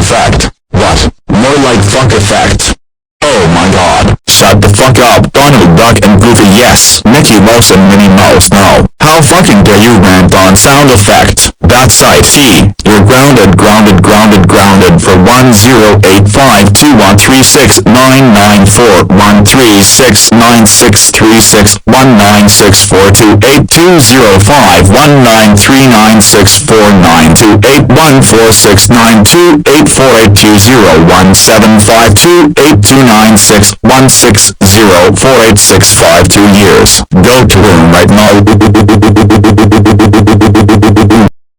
effect. What? More like fuck effect. Oh my god. Shut the fuck up, Donald Duck and Goofy yes, Mickey Mouse and Minnie Mouse no. How fucking dare you rant on sound effect? That's side C. You're grounded for 1-085-213-696-213-619-4 193-6-160-4820-175-2-829-6-160-4865 2 years. Go to room right now.